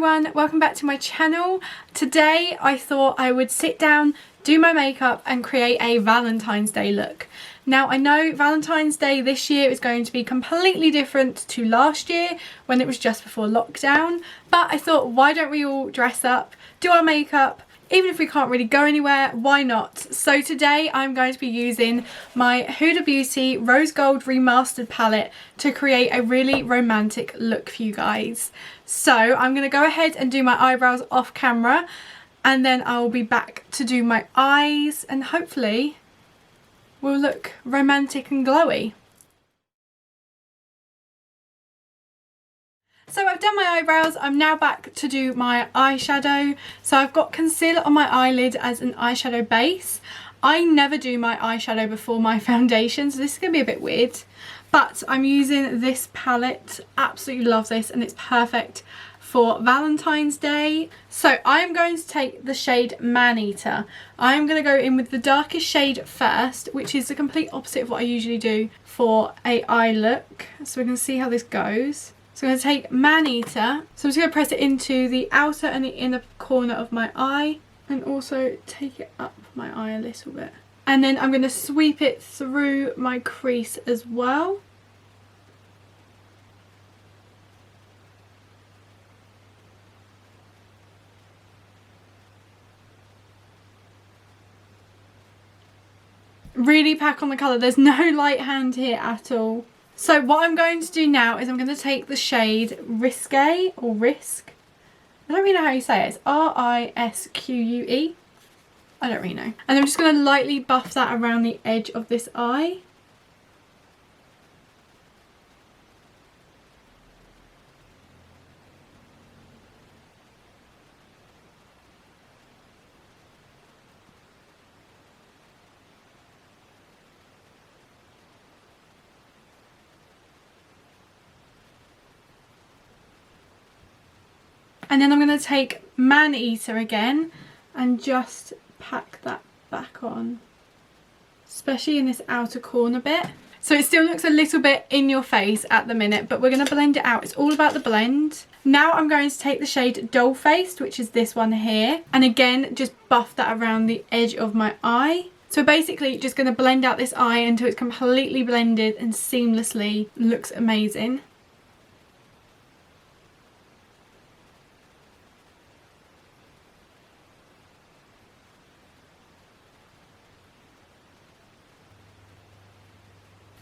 everyone, welcome back to my channel. Today I thought I would sit down, do my makeup and create a Valentine's Day look. Now I know Valentine's Day this year is going to be completely different to last year when it was just before lockdown, but I thought why don't we all dress up, do our makeup, even if we can't really go anywhere, why not? So today I'm going to be using my Huda Beauty Rose Gold Remastered palette to create a really romantic look for you guys. So I'm going to go ahead and do my eyebrows off camera and then I'll be back to do my eyes and hopefully we'll look romantic and glowy. So I've done my eyebrows, I'm now back to do my eyeshadow. So I've got concealer on my eyelid as an eyeshadow base. I never do my eyeshadow before my foundation, so this is going to be a bit weird. But I'm using this palette, absolutely love this, and it's perfect for Valentine's Day. So I'm going to take the shade Man-Eater. I'm going to go in with the darkest shade first, which is the complete opposite of what I usually do for a eye look. So we can see how this goes. So I'm going to take Man-Eater, so I'm just going to press it into the outer and the inner corner of my eye and also take it up my eye a little bit. And then I'm going to sweep it through my crease as well. Really pack on the colour, there's no light hand here at all. So what I'm going to do now is I'm going to take the shade Risque or Risk. I don't really know how you say it. It's R-I-S-Q-U-E. I don't really know. And I'm just going to lightly buff that around the edge of this eye. And then I'm going to take Man-Eater again and just pack that back on, especially in this outer corner bit. So it still looks a little bit in your face at the minute, but we're going to blend it out. It's all about the blend. Now I'm going to take the shade Doll Faced, which is this one here, and again just buff that around the edge of my eye. So basically just going to blend out this eye until it's completely blended and seamlessly looks amazing.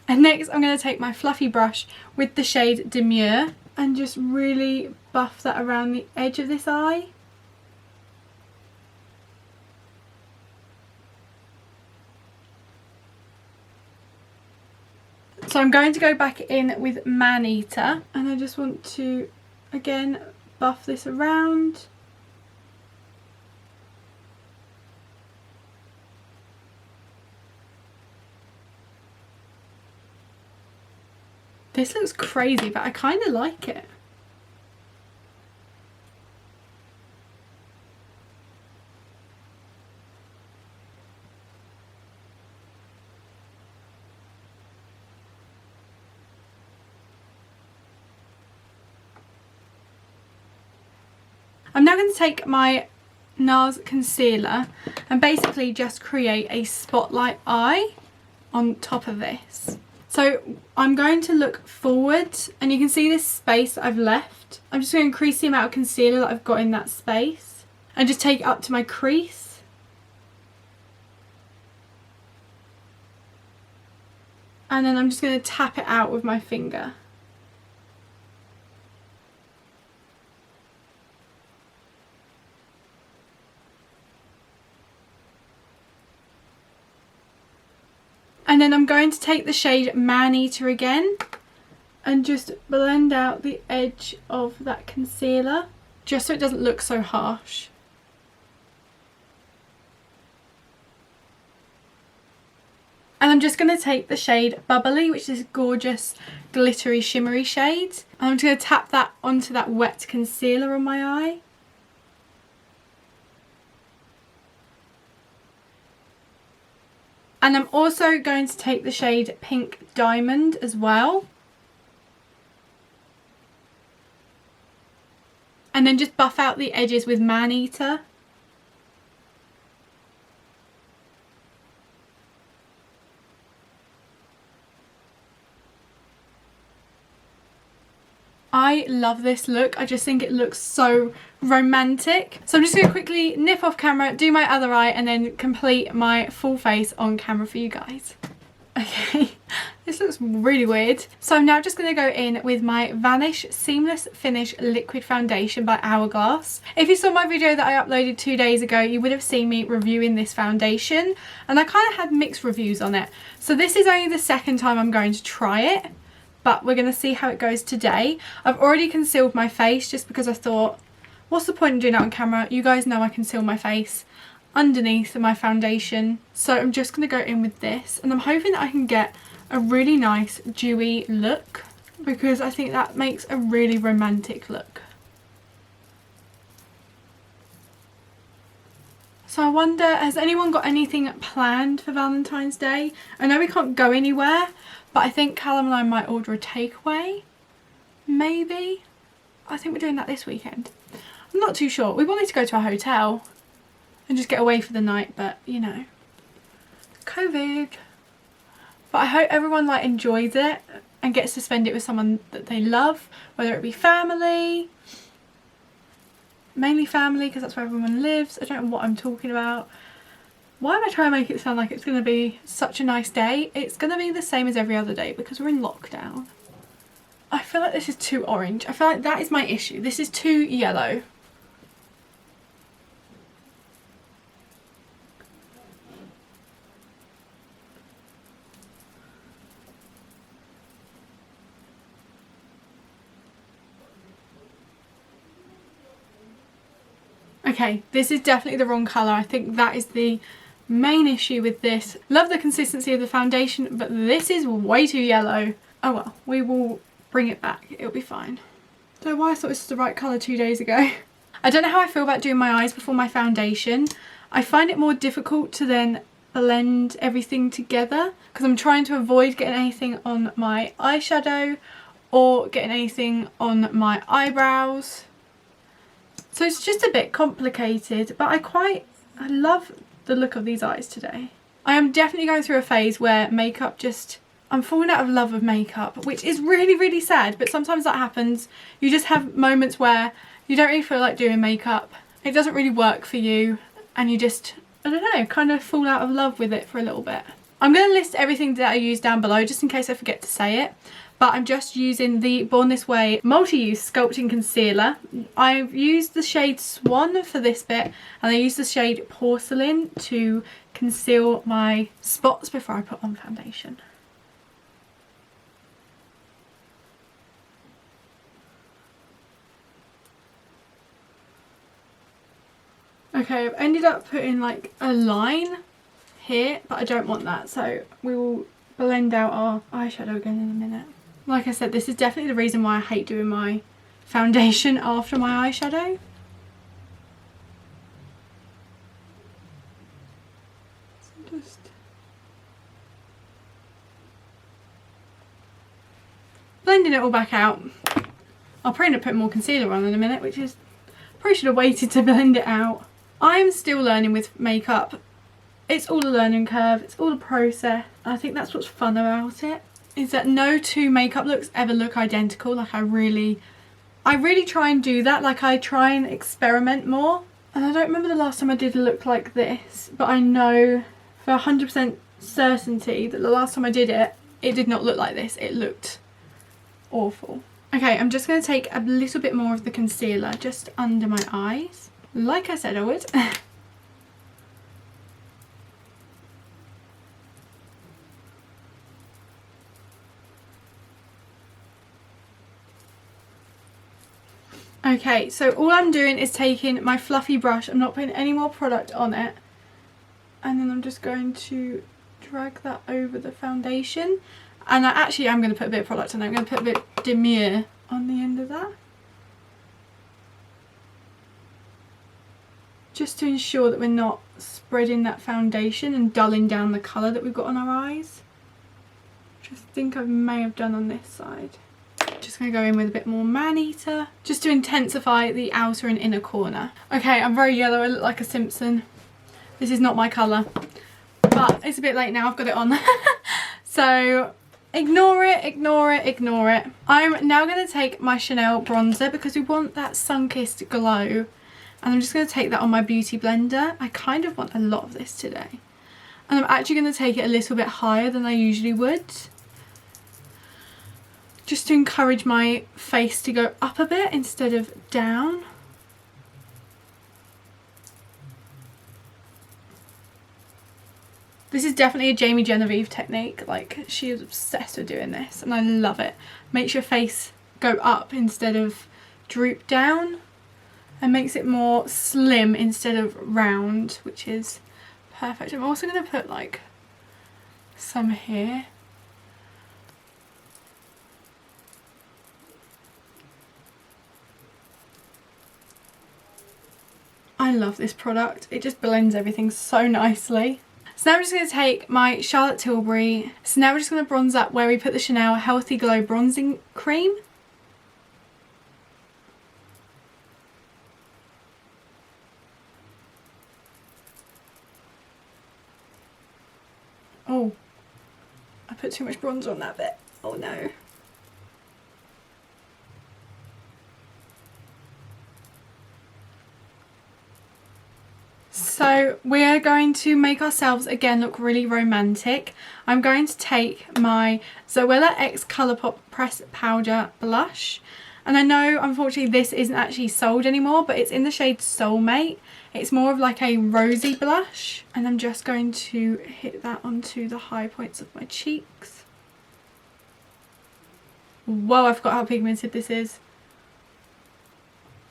And next I'm going to take my fluffy brush with the shade Demure and just really buff that around the edge of this eye. So I'm going to go back in with Man-Eater and I just want to again buff this around. This looks crazy, but I kind of like it. I'm now going to take my NARS concealer and basically just create a spotlight eye on top of this. So I'm going to look forward and you can see this space that I've left. I'm just going to increase the amount of concealer that I've got in that space and just take it up to my crease. And then I'm just going to tap it out with my finger. And then I'm going to take the shade Man-Eater again and just blend out the edge of that concealer just so it doesn't look so harsh. And I'm just going to take the shade Bubbly, which is a gorgeous glittery shimmery shade, and I'm just going to tap that onto that wet concealer on my eye. And I'm also going to take the shade Pink Diamond as well. and then just buff out the edges with Man Eater. I love this look. I just think it looks so romantic. So I'm just going to quickly nip off camera, do my other eye, and then complete my full face on camera for you guys. Okay, this looks really weird. So I'm now just going to go in with my Vanish Seamless Finish Liquid Foundation by Hourglass. If you saw my video that I uploaded 2 days ago, you would have seen me reviewing this foundation, and I kind of had mixed reviews on it. So this is only the second time I'm going to try it, but we're going to see how it goes today. I've already concealed my face just because I thought, what's the point in doing that on camera? You guys know I conceal my face underneath my foundation. So I'm just going to go in with this, and I'm hoping that I can get a really nice dewy look, because I think that makes a really romantic look. So I wonder, has anyone got anything planned for Valentine's Day? I know we can't go anywhere, but I think Callum and I might order a takeaway. Maybe. I think we're doing that this weekend. I'm not too sure. We wanted to go to a hotel and just get away for the night, but you know, COVID. But I hope everyone like enjoys it and gets to spend it with someone that they love, whether it be family, mainly family, because that's where everyone lives. I don't know what I'm talking about. Why am I trying to make it sound like it's going to be such a nice day? It's going to be the same as every other day because we're in lockdown. I feel like this is too orange. I feel like that is my issue. This is too yellow. Okay, this is definitely the wrong colour. I think that is the main issue with this. Love the consistency of the foundation, but this is way too yellow. Oh well, we will bring it back. It'll be fine. Don't know why I thought this was the right colour 2 days ago. I don't know how I feel about doing my eyes before my foundation. I find it more difficult to then blend everything together because I'm trying to avoid getting anything on my eyeshadow or getting anything on my eyebrows. So it's just a bit complicated, but I love the look of these eyes today. I am definitely going through a phase where makeup I'm falling out of love with makeup, which is really, really sad, but sometimes that happens. You just have moments where you don't really feel like doing makeup. It doesn't really work for you, and you just, I don't know, kind of fall out of love with it for a little bit. I'm going to list everything that I use down below just in case I forget to say it. But I'm just using the Born This Way multi-use sculpting concealer. I've used the shade Swan for this bit, and I used the shade Porcelain to conceal my spots before I put on foundation. Okay, I've ended up putting like a line here, but I don't want that, so we will blend out our eyeshadow again in a minute. Like I said, this is definitely the reason why I hate doing my foundation after my eyeshadow. So just blending it all back out. I'll probably end up putting more concealer on in a minute, which is, probably should have waited to blend it out. I'm still learning with makeup. It's all a learning curve, it's all a process. I think that's what's fun about it, is that no two makeup looks ever look identical. Like I really try and do that. Like I try and experiment more. And I don't remember the last time I did a look like this, but I know for 100% certainty that the last time I did it, it did not look like this. It looked awful. Okay, I'm just going to take a little bit more of the concealer just under my eyes, like I said I would. Okay, so all I'm doing is taking my fluffy brush, I'm not putting any more product on it, and then I'm just going to drag that over the foundation. And I'm going to put a bit of product on it. I'm going to put a bit Demure on the end of that, just to ensure that we're not spreading that foundation and dulling down the colour that we've got on our eyes, which I think I may have done on this side. Just just going to go in with a bit more man-eater, just to intensify the outer and inner corner. Okay, I'm very yellow, I look like a Simpson. This is not my colour, but it's a bit late now, I've got it on. So ignore it, ignore it, ignore it. I'm now going to take my Chanel bronzer because we want that sun-kissed glow. And I'm just going to take that on my beauty blender. I kind of want a lot of this today. And I'm actually going to take it a little bit higher than I usually would, just to encourage my face to go up a bit instead of down. This is definitely a Jamie Genevieve technique. Like, she is obsessed with doing this and I love it. Makes your face go up instead of droop down, and makes it more slim instead of round, which is perfect. I'm also going to put like some here. I love this product. It just blends everything so nicely. So now I'm just going to take my Charlotte Tilbury. So now we're just going to bronze up where we put the Chanel Healthy Glow Bronzing Cream. Oh, I put too much bronzer on that bit. Oh no. So we're going to make ourselves again look really romantic. I'm going to take my Zoella X Colourpop Press Powder Blush. And I know unfortunately this isn't actually sold anymore, but it's in the shade Soulmate. It's more of like a rosy blush. And I'm just going to hit that onto the high points of my cheeks. Whoa, I forgot how pigmented this is.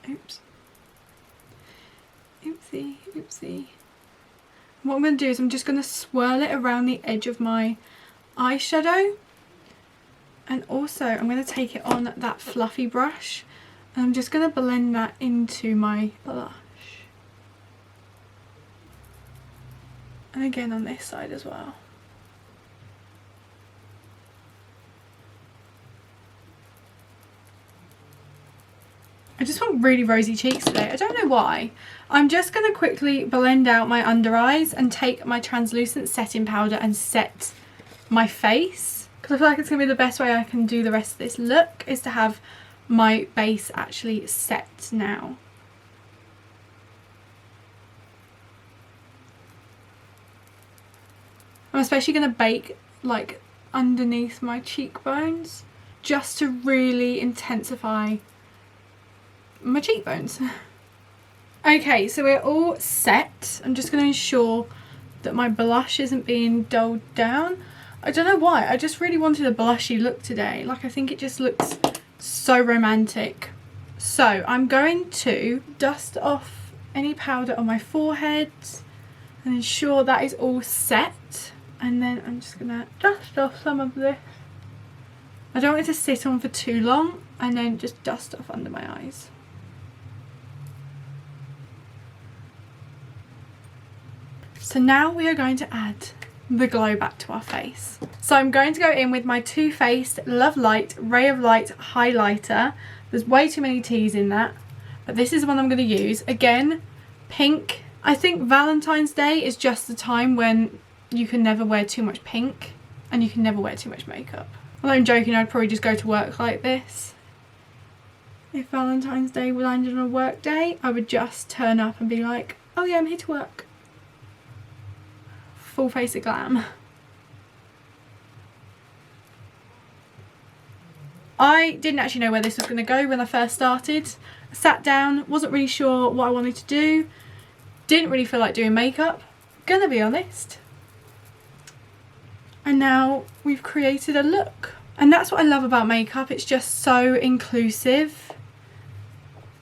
Oops. Oopsie, oopsie. What I'm going to do is I'm just going to swirl it around the edge of my eyeshadow. And also I'm going to take it on that fluffy brush. And I'm just going to blend that into my blush. And again on this side as well. I just want really rosy cheeks today. I don't know why. I'm just going to quickly blend out my under eyes and take my translucent setting powder and set my face. Because I feel like it's going to be the best way I can do the rest of this look, is to have my base actually set now. I'm especially going to bake like underneath my cheekbones just to really intensify my cheekbones. Okay, so we're all set. I'm just going to ensure that my blush isn't being dulled down. I don't know why, I just really wanted a blushy look today. Like, I think it just looks so romantic. So I'm going to dust off any powder on my forehead and ensure that is all set. And then I'm just gonna dust off some of this. I don't want it to sit on for too long, and then just dust off under my eyes. So now we are going to add the glow back to our face. So I'm going to go in with my Too Faced Love Light Ray of Light highlighter. There's way too many T's in that, but this is the one I'm going to use. Again, pink. I think Valentine's Day is just the time when you can never wear too much pink and you can never wear too much makeup. Although I'm joking, I'd probably just go to work like this. If Valentine's Day landed on a work day, I would just turn up and be like, oh yeah, I'm here to work. Full face of glam. I didn't actually know where this was going to go when I first started. I sat down, wasn't really sure what I wanted to do. Didn't really feel like doing makeup, gonna be honest. And now we've created a look. And that's what I love about makeup. It's just so inclusive.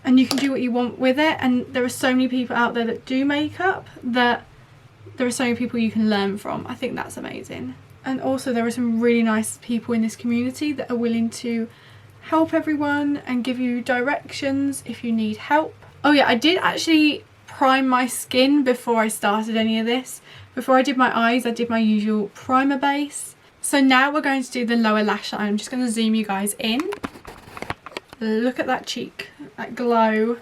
And you can do what you want with it. And there are so many people out there that do makeup that there are so many people you can learn from. I think that's amazing. And also there are some really nice people in this community that are willing to help everyone and give you directions if you need help. Oh yeah, I did actually prime my skin before I started any of this. Before I did my eyes, I did my usual primer base. So now we're going to do the lower lash line. I'm just going to zoom you guys in. Look at that cheek, that glow.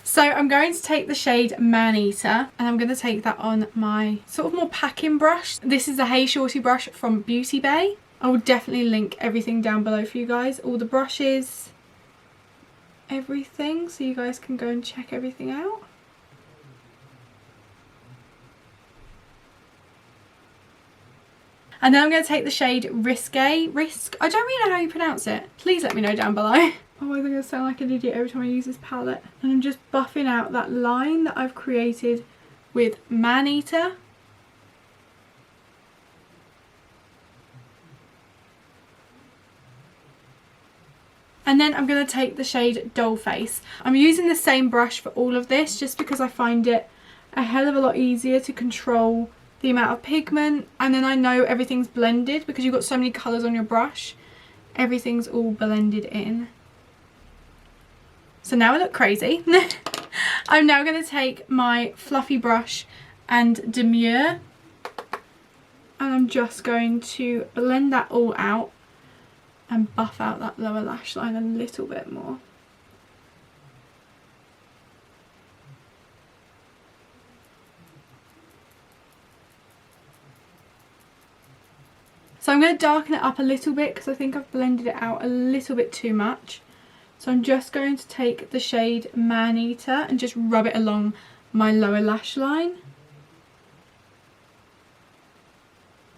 So I'm going to take the shade Man Eater and I'm going to take that on my sort of more packing brush. This is the Hey Shorty brush from Beauty Bay. I will definitely link everything down below for you guys, all the brushes, everything, so you guys can go and check everything out. And then I'm going to take the shade Risk. I don't really know how you pronounce it. Please let me know down below. Oh, I'm going to sound like an idiot every time I use this palette. And I'm just buffing out that line that I've created with Man Eater. And then I'm going to take the shade Dollface. I'm using the same brush for all of this just because I find it a hell of a lot easier to control the amount of pigment, and then I know everything's blended because you've got so many colours on your brush. Everything's all blended in. So now I look crazy. I'm now going to take my fluffy brush and Demure, and I'm just going to blend that all out and buff out that lower lash line a little bit more. So I'm going to darken it up a little bit because I think I've blended it out a little bit too much. So I'm just going to take the shade Man Eater and just rub it along my lower lash line.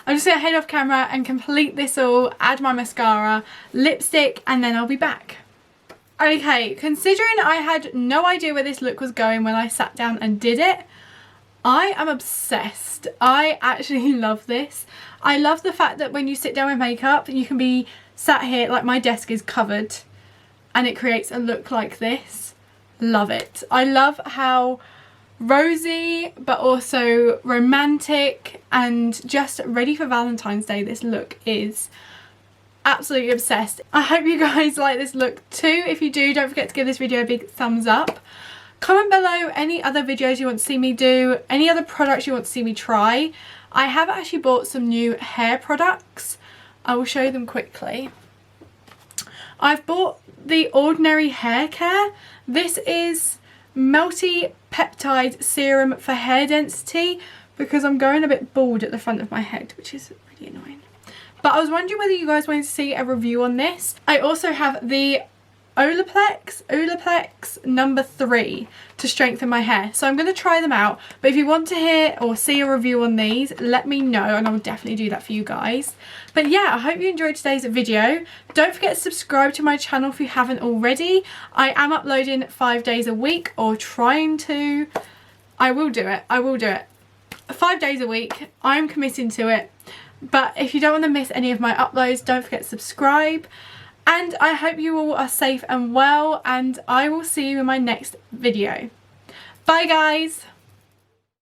I'm just going to head off camera and complete this all, add my mascara, lipstick, and then I'll be back. Okay, considering I had no idea where this look was going when I sat down and did it, I am obsessed. I actually love this. I love the fact that when you sit down with makeup, you can be sat here, like my desk is covered, and it creates a look like this. Love it. I love how rosy but also romantic and just ready for Valentine's Day this look is. Absolutely obsessed. I hope you guys like this look too. If you do, don't forget to give this video a big thumbs up. Comment below any other videos you want to see me do, any other products you want to see me try. I have actually bought some new hair products. I will show you them quickly. I've bought the Ordinary Hair Care. This is multi-peptide serum for hair density because I'm going a bit bald at the front of my head, which is really annoying. But I was wondering whether you guys wanted to see a review on this. I also have the Olaplex number 3 to strengthen my hair, so I'm going to try them out. But if you want to hear or see a review on these, let me know and I will definitely do that for you guys. But yeah, I hope you enjoyed today's video. Don't forget to subscribe to my channel if you haven't already. I am uploading 5 days a week, or trying to. I will do it. 5 days a week. I'm committing to it. But if you don't want to miss any of my uploads, don't forget to subscribe. And I hope you all are safe and well, and I will see you in my next video. Bye guys!